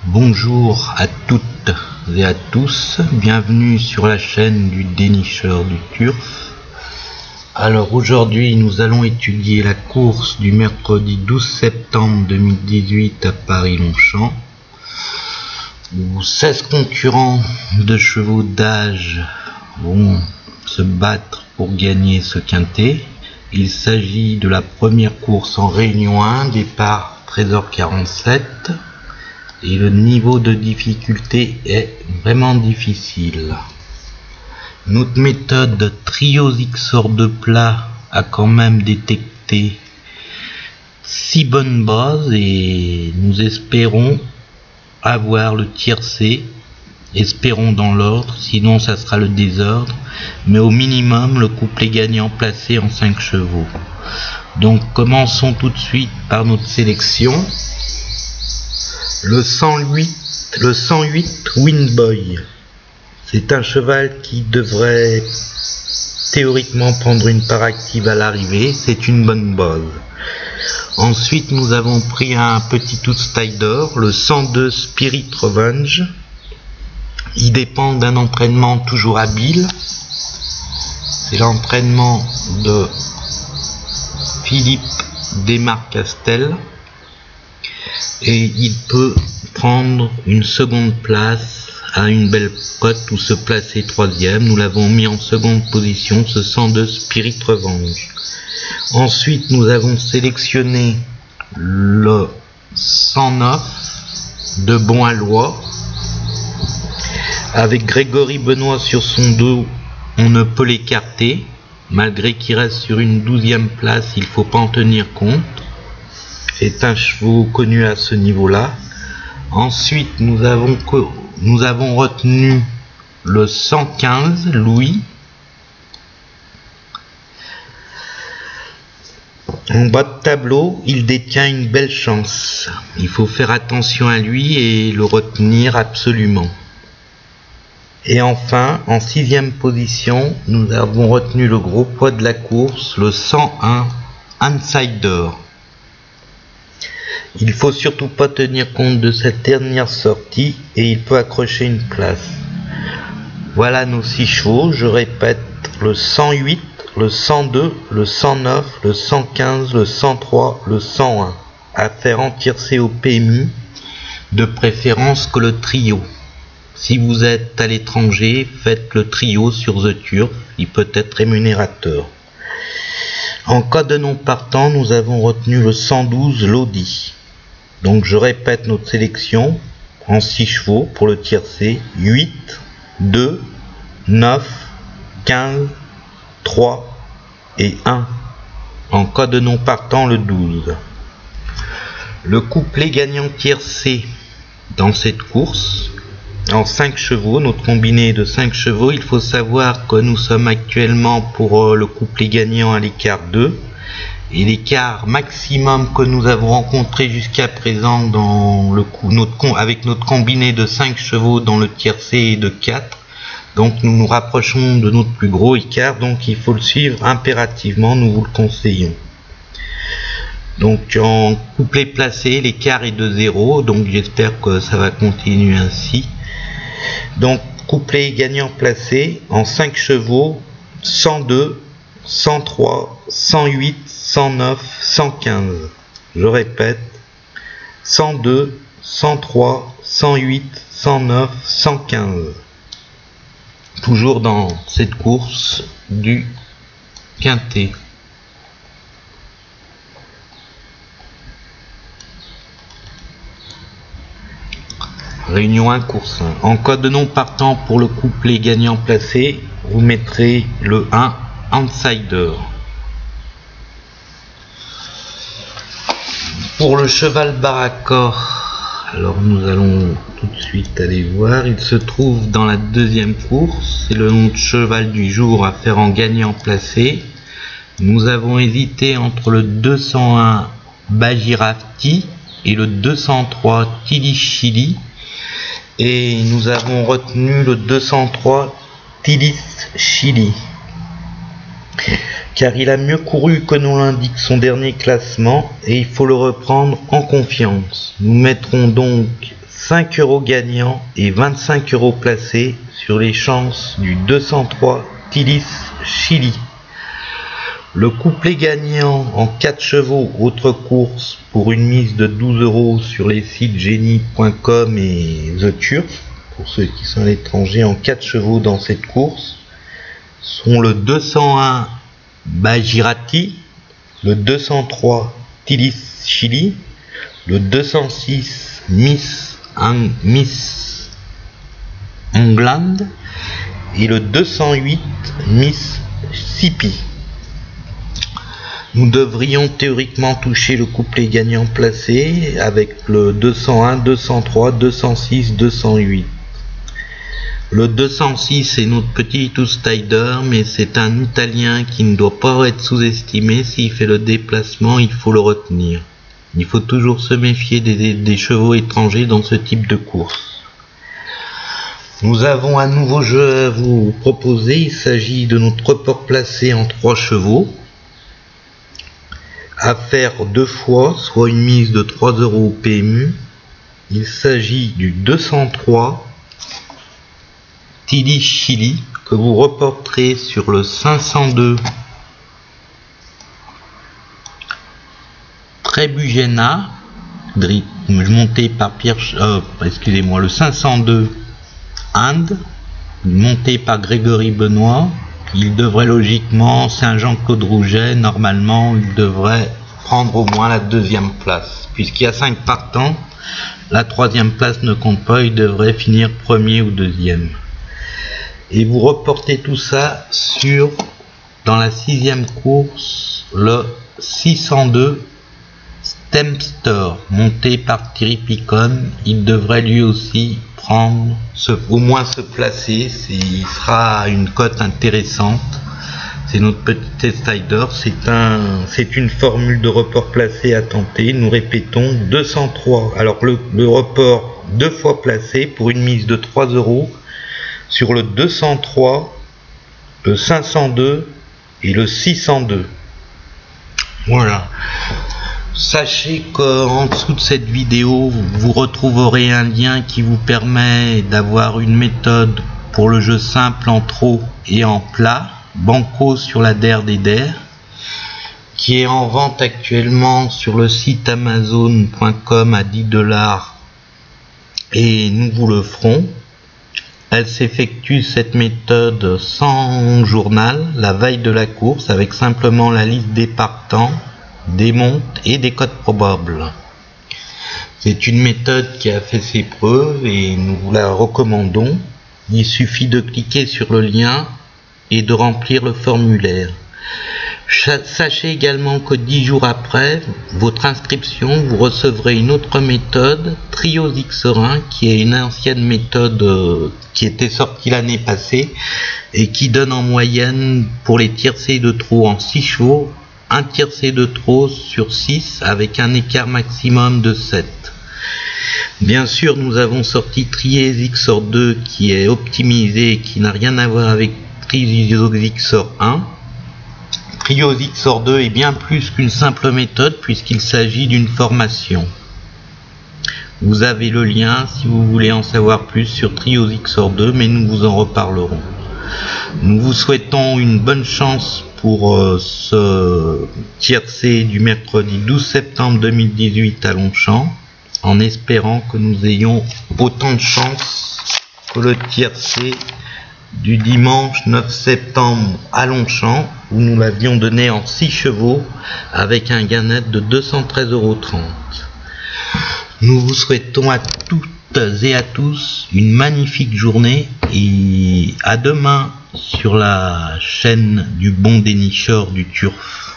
Bonjour à toutes et à tous, bienvenue sur la chaîne du dénicheur du turf. Alors aujourd'hui nous allons étudier la course du mercredi 12 septembre 2018 à Paris-Longchamp, où 16 concurrents de chevaux d'âge vont se battre pour gagner ce quintet. Il s'agit de la première course en Réunion 1, départ 13h47. Et le niveau de difficulté est vraiment difficile. Notre méthode Trios XOR de plat a quand même détecté 6 bonnes bases et nous espérons avoir le tiercé. Espérons dans l'ordre, sinon ça sera le désordre, mais au minimum le couplet gagnant placé en 5 chevaux. Donc commençons tout de suite par notre sélection. Le 108 Winboy, c'est un cheval qui devrait théoriquement prendre une part active à l'arrivée, c'est une bonne base. Ensuite nous avons pris un petit outsider, le 102 Spirit Revenge. Il dépend d'un entraînement toujours habile, c'est l'entraînement de Philippe Desmarcastel. Et il peut prendre une seconde place à une belle cote ou se placer troisième. Nous l'avons mis en seconde position, ce 102 Spirit Revenge. Ensuite, nous avons sélectionné le 109 de Bon Aloi. Avec Grégory Benoît sur son dos, on ne peut l'écarter. Malgré qu'il reste sur une 12e place, il ne faut pas en tenir compte. C'est un cheval connu à ce niveau-là. Ensuite, nous avons retenu le 115 Louis. En bas de tableau, il détient une belle chance. Il faut faire attention à lui et le retenir absolument. Et enfin, en 6e position, nous avons retenu le gros poids de la course, le 101 Insider. Il faut surtout pas tenir compte de cette dernière sortie et il peut accrocher une place. Voilà nos 6 chevaux, je répète, le 108, le 102, le 109, le 115, le 103, le 101. À faire en tiercé au PMU, de préférence que le trio. Si vous êtes à l'étranger, faites le trio sur The Turf, il peut être rémunérateur. En cas de non partant, nous avons retenu le 112 Lodi. Donc je répète notre sélection en 6 chevaux pour le tiercé, 8, 2, 9, 15, 3 et 1. En cas de non partant, le 12. Le couplet gagnant tiercé dans cette course, en 5 chevaux, notre combiné est de 5 chevaux. Il faut savoir que nous sommes actuellement pour le couplet gagnant à l'écart 2. Et l'écart maximum que nous avons rencontré jusqu'à présent dans avec notre combiné de 5 chevaux dans le tiercé est de 4. Donc nous nous rapprochons de notre plus gros écart, donc il faut le suivre impérativement, nous vous le conseillons. Donc en couplet placé, l'écart est de 0, donc j'espère que ça va continuer ainsi. Donc couplet gagnant placé en 5 chevaux, 102, 103, 108, 109, 115. Je répète, 102, 103, 108, 109, 115. Toujours dans cette course du quintet. Réunion 1, course 1. En cas de non partant pour le couplet gagnant placé, vous mettrez le 1 Insider. Pour le cheval Baracor, alors nous allons tout de suite aller voir. Il se trouve dans la 2e course. C'est le nom de cheval du jour à faire en gagnant placé. Nous avons hésité entre le 201 Bajirafti et le 203 Tili Chili. Et nous avons retenu le 203 Tilis Chili, car il a mieux couru que nous l'indique son dernier classement et il faut le reprendre en confiance. Nous mettrons donc 5 € gagnants et 25 € placés sur les chances du 203 Tilis Chili. Le couplet gagnant en 4 chevaux autre course pour une mise de 12 € sur les sites genie.com et The Turf, pour ceux qui sont à l'étranger, en 4 chevaux dans cette course, sont le 201 Bajirati, le 203 Tilis Chili, le 206 Miss England et le 208 Miss Sipi. Nous devrions théoriquement toucher le couplet gagnant placé avec le 201, 203, 206, 208. Le 206 est notre petit outsider, mais c'est un Italien qui ne doit pas être sous-estimé. S'il fait le déplacement, il faut le retenir. Il faut toujours se méfier des chevaux étrangers dans ce type de course. Nous avons un nouveau jeu à vous proposer. Il s'agit de notre report placé en 3 chevaux. À faire 2 fois, soit une mise de 3 € au PMU. Il s'agit du 203 Tilis Chili que vous reporterez sur le 502 Trebujena, monté par Pierre, le 502 Inde, monté par Grégory Benoît. Il devrait logiquement, Saint-Jean-Claude Rouget, normalement, il devrait prendre au moins la 2e place. Puisqu'il y a 5 partants, la 3e place ne compte pas, il devrait finir 1er ou 2e. Et vous reportez tout ça dans la 6e course, le 602 Stemster, monté par Thierry Picon. Il devrait lui aussi prendre, au moins se placer. Il sera une cote intéressante. C'est notre petit outsider. C'est une formule de report placé à tenter. Nous répétons 203. Alors le report 2 fois placé pour une mise de 3 € sur le 203, le 502 et le 602. Voilà. Sachez qu'en dessous de cette vidéo, vous retrouverez un lien qui vous permet d'avoir une méthode pour le jeu simple en trot et en plat, banco sur la DER des DER, qui est en vente actuellement sur le site amazon.com à 10 $, et nous vous le ferons. Elle s'effectue, cette méthode, sans journal, la veille de la course, avec simplement la liste des partants, des montes et des cotes probables. C'est une méthode qui a fait ses preuves et nous vous la recommandons. Il suffit de cliquer sur le lien et de remplir le formulaire. Sachez également que 10 jours après votre inscription, vous recevrez une autre méthode, Trios X1, qui est une ancienne méthode qui était sortie l'année passée et qui donne en moyenne pour les tiercés de trot en 6 chevaux, un tiercé de trot sur 6 avec un écart maximum de 7. Bien sûr, nous avons sorti Trios XOR 2 qui est optimisé et qui n'a rien à voir avec Trios XOR 1. Trios XOR 2 est bien plus qu'une simple méthode puisqu'il s'agit d'une formation. Vous avez le lien si vous voulez en savoir plus sur Trios XOR 2, mais nous vous en reparlerons. Nous vous souhaitons une bonne chance pour ce tiercé du mercredi 12 septembre 2018 à Longchamp, en espérant que nous ayons autant de chance que le tiercé du dimanche 9 septembre à Longchamp, où nous l'avions donné en 6 chevaux avec un gain net de 213,30 €. Nous vous souhaitons à toutes et à tous une magnifique journée et à demain sur la chaîne du bon dénicheur du turf.